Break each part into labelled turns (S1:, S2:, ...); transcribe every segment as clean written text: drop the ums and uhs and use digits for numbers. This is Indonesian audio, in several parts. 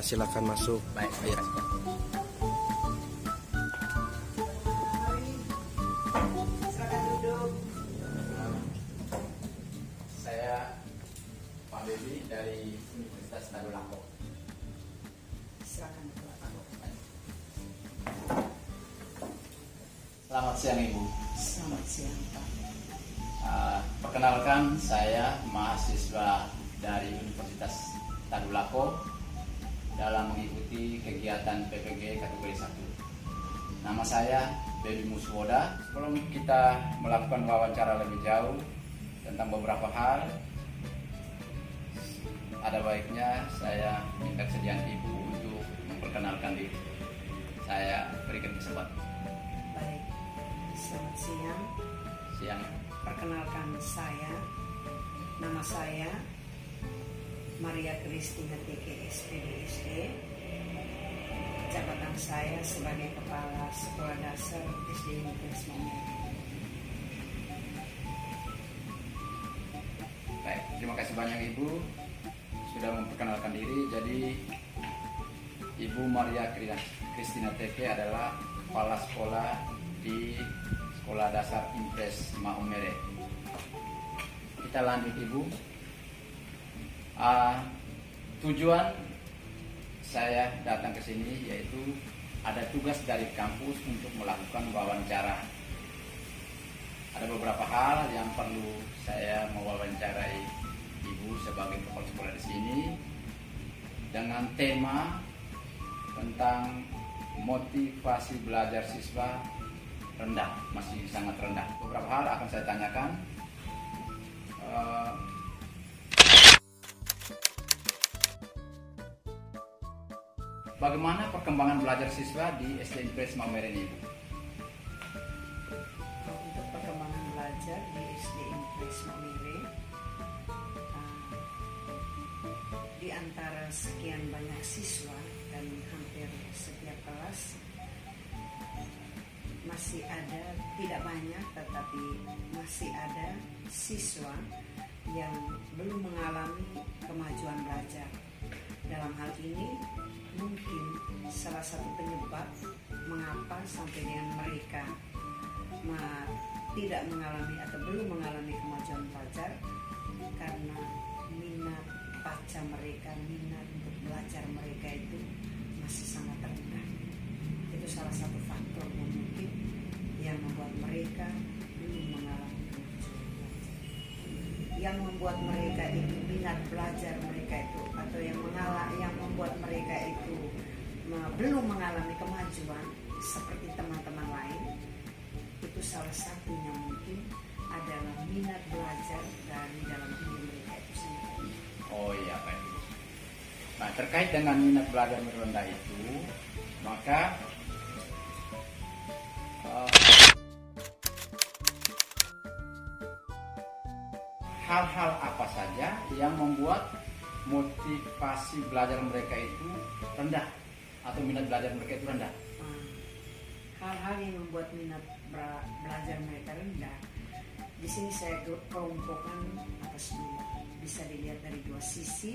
S1: silakan masuk.
S2: Baik,
S1: Ya.
S2: silakan duduk. Saya Pak Bebi dari Universitas Tadulako.
S3: Silakan Pak.
S2: Selamat siang Ibu.
S3: Selamat siang Pak.
S2: Perkenalkan, saya mahasiswa dari Universitas Tadulako dalam mengikuti kegiatan PPG kategori 1. Nama saya Bebi Muswoda. Sebelum kita melakukan wawancara lebih jauh tentang beberapa hal, ada baiknya saya minta kesediaan Ibu untuk memperkenalkan diri. Saya berikan kesempatan.
S3: Baik, selamat siang.
S2: Siang.
S3: Perkenalkan nama saya Maria Kristina TK SPDSD. Jabatan saya sebagai Kepala Sekolah Dasar SD Negeri Momere.
S2: Baik, terima kasih banyak Ibu sudah memperkenalkan diri. Jadi Ibu Maria Kristina TK adalah kepala sekolah di Sekolah Dasar Impres Momere. Kita lanjut Ibu. Tujuan saya datang ke sini yaitu ada tugas dari kampus untuk melakukan wawancara. Ada beberapa hal yang perlu saya mewawancarai Ibu sebagai kepala sekolah di sini dengan tema tentang motivasi belajar siswa rendah, masih sangat rendah. Beberapa hal akan saya tanyakan. Bagaimana perkembangan belajar siswa di SD Impres Momere ini, Ibu?
S3: Untuk perkembangan belajar di SD Impres Momere, di antara sekian banyak siswa dan hampir setiap kelas masih ada, tidak banyak tetapi masih ada siswa yang belum mengalami kemajuan belajar. Dalam hal ini mungkin salah satu penyebab mengapa sampai dengan mereka tidak mengalami atau belum mengalami kemajuan belajar, karena minat baca mereka, minat untuk belajar mereka itu masih sangat rendah. Itu salah satu faktor yang mungkin yang membuat mereka belum mengalami kemajuan belajar. Yang membuat mereka itu minat belajar mereka itu, atau yang membuat mereka itu belum mengalami kemajuan seperti teman-teman lain, itu salah satunya mungkin adalah minat belajar dari dalam diri mereka itu sendiri.
S2: Oh iya, baik. Nah, terkait dengan minat belajar rendah itu, maka hal-hal apa saja yang membuat motivasi belajar mereka itu rendah atau minat belajar mereka itu rendah?
S3: Hal-hal yang membuat minat belajar mereka rendah, di sini saya kelompokkan atas dua. Bisa dilihat dari dua sisi.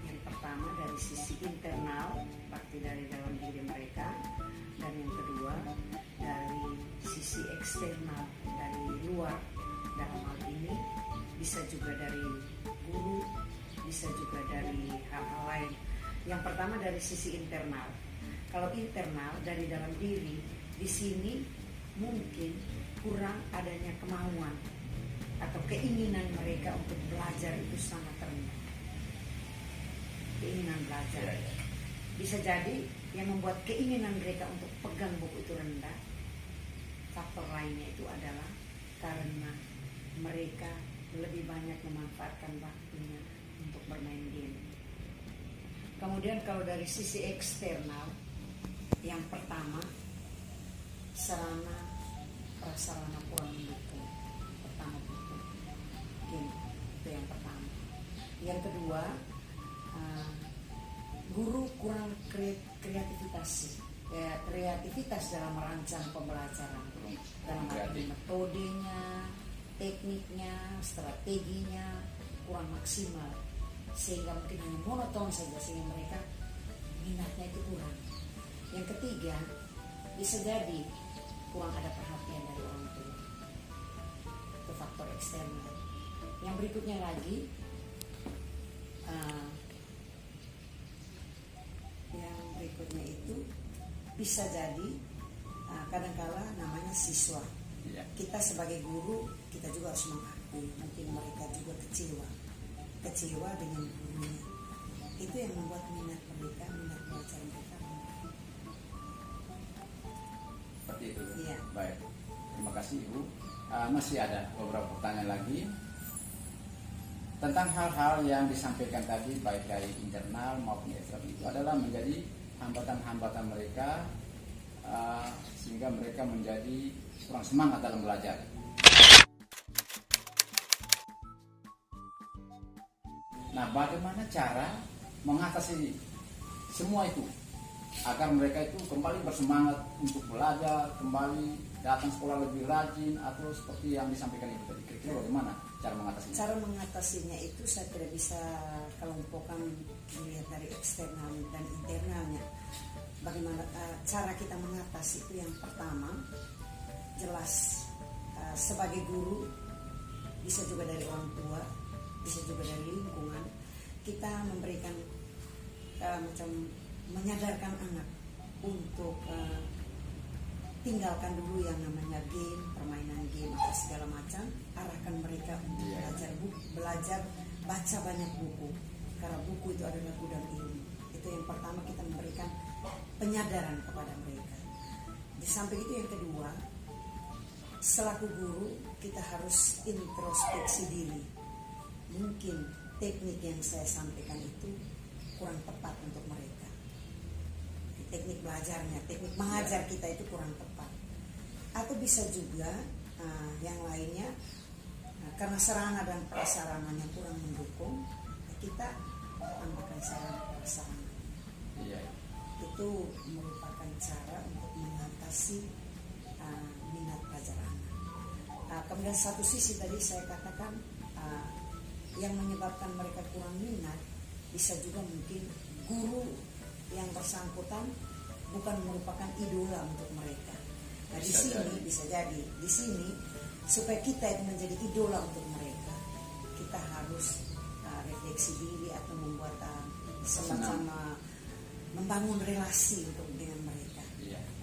S3: Yang pertama dari sisi internal, berarti dari dalam diri mereka, dan yang kedua dari sisi eksternal, dari luar. Dalam hal ini bisa juga dari guru, bisa juga dari hal-hal lain. Yang pertama dari sisi internal. Kalau internal dari dalam diri, di sini mungkin kurang adanya kemauan atau keinginan mereka untuk belajar itu sangat rendah. Keinginan belajar bisa jadi yang membuat keinginan mereka untuk pegang buku itu rendah. Faktor lainnya itu adalah karena mereka lebih banyak memanfaatkan waktunya untuk bermain game. Kemudian kalau dari sisi eksternal, yang pertama prasarana kurang mendukung. Pertama buku game, itu yang pertama. Yang kedua, guru kurang kreativitas dalam merancang pembelajaran, dalam arti metodenya, tekniknya, strateginya kurang maksimal, sehingga mungkin hanya monoton saja, sehingga mereka minatnya itu kurang. Yang ketiga, bisa jadi kurang ada perhatian dari orang tua. Itu faktor eksternal. Yang berikutnya lagi, yang berikutnya itu bisa jadi kadangkala namanya siswa.
S2: Iya.
S3: Kita sebagai guru, kita juga harus mengakui mungkin mereka juga kecewa dengan gurunya. Itu yang membuat minat belajar mereka menurun.
S2: Seperti itu.
S3: Iya.
S2: Baik. Terima kasih Ibu. Masih ada beberapa pertanyaan lagi tentang hal-hal yang disampaikan tadi, baik dari internal maupun eksternal, itu adalah menjadi hambatan-hambatan mereka sehingga mereka menjadi kurang semangat dalam belajar. Nah, bagaimana cara mengatasi semua itu agar mereka itu kembali bersemangat untuk belajar, kembali datang sekolah lebih rajin, atau seperti yang disampaikan Ibu tadi? Kira-kira bagaimana cara mengatasinya?
S3: Cara mengatasinya itu saya tidak bisa kelompokkan melihat dari eksternal dan internalnya. Bagaimana cara kita mengatasi itu? Yang pertama, jelas sebagai guru, bisa juga dari orang tua, bisa juga dari lingkungan, kita memberikan macam menyadarkan anak untuk tinggalkan dulu yang namanya game, permainan game atau segala macam, arahkan mereka untuk belajar baca banyak buku, karena buku itu adalah gudang ilmu. Itu yang pertama, kita memberikan penyadaran kepada mereka. Di samping itu yang kedua, selaku guru kita harus introspeksi diri. Mungkin teknik yang saya sampaikan itu kurang tepat untuk mereka. Teknik belajarnya, teknik mengajar kita itu kurang tepat. Atau bisa juga yang lainnya, karena sarana dan prasarananya kurang mendukung, kita tambahkan sarana prasarana.
S2: Iya.
S3: Itu merupakan cara untuk mengatasi minat belajar anak. Kemudian satu sisi tadi saya katakan yang menyebabkan mereka kurang minat bisa juga mungkin guru yang bersangkutan bukan merupakan idola untuk mereka. Nah, di sini bisa jadi di sini supaya kita itu menjadi idola untuk mereka, kita harus refleksi diri atau membuat semacam membangun relasi dengan mereka,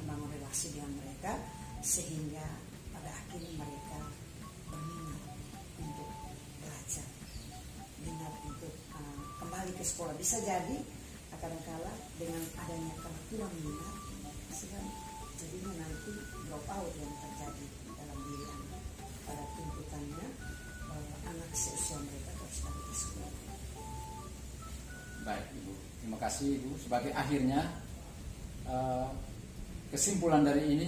S3: membangun relasi dengan mereka sehingga pada akhirnya mereka berminat untuk belajar, minat untuk kembali ke sekolah. Bisa jadi kadang-kala dengan adanya karena kurang minat, jadinya nanti drop out yang terjadi dalam diri anak pada tuntutannya bahwa anak seusia mereka harus lagi di sekolah.
S2: Baik Ibu, terima kasih Ibu. Sebagai akhirnya kesimpulan dari ini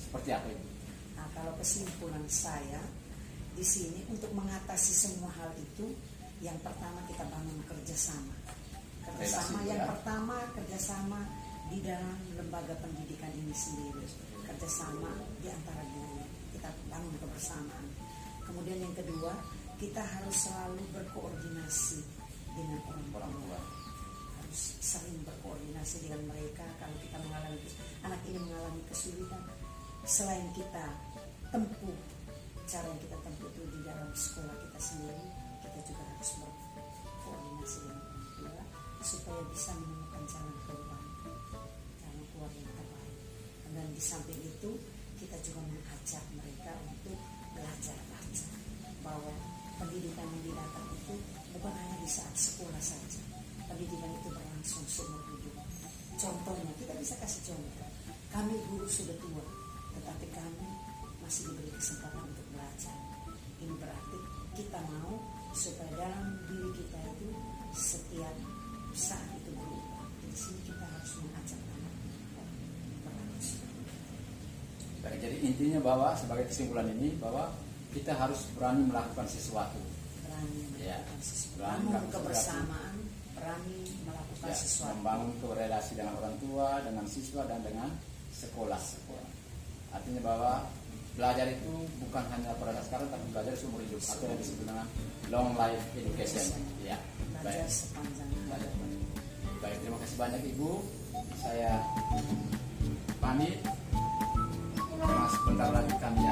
S2: seperti apa Ibu?
S3: Nah, kalau kesimpulan saya di sini untuk mengatasi semua hal itu, yang pertama kita bangun kerjasama. Yang pertama kerjasama di dalam lembaga pendidikan ini sendiri, kerjasama di antara guru, kita bangun kebersamaan. Kemudian yang kedua, kita harus selalu berkoordinasi dengan orang tua, harus saling berkoordinasi dengan mereka. Kalau kita mengalami anak ini mengalami kesulitan, selain kita tempuh cara yang kita tempuh itu di dalam sekolah kita sendiri, kita juga harus berkoordinasi dengan orang tua supaya bisa menemukan jalan keluar yang terbaik. Dan di samping itu kita juga mengajak mereka untuk belajar baca, bahwa pendidikan yang didapat itu bukan hanya di saat sekolah saja, pendidikan itu berlangsung seumur hidup. Contohnya kita bisa kasih contoh, kami guru sudah tua, tetapi kami masih diberi kesempatan untuk belajar. Ini berarti kita mau supaya dalam diri kita itu setiap saat itu berubah. Di sini kita harus mengajak anak berlangsung.
S2: Baik, jadi intinya bahwa sebagai kesimpulan ini bahwa kita harus berani melakukan sesuatu.
S3: Membangun kebersamaan, berani melakukan sesuatu.
S2: Membangun relasi dengan orang tua, dengan siswa, dan dengan sekolah. Artinya bahwa belajar itu bukan hanya pada saat sekarang, tapi belajar seumur hidup, atau yang disebut dengan long life education. Ya,
S3: belajar sepanjang hidup.
S2: Baik, terima kasih. banyak Ibu, saya pamit karena sebentar lagi kami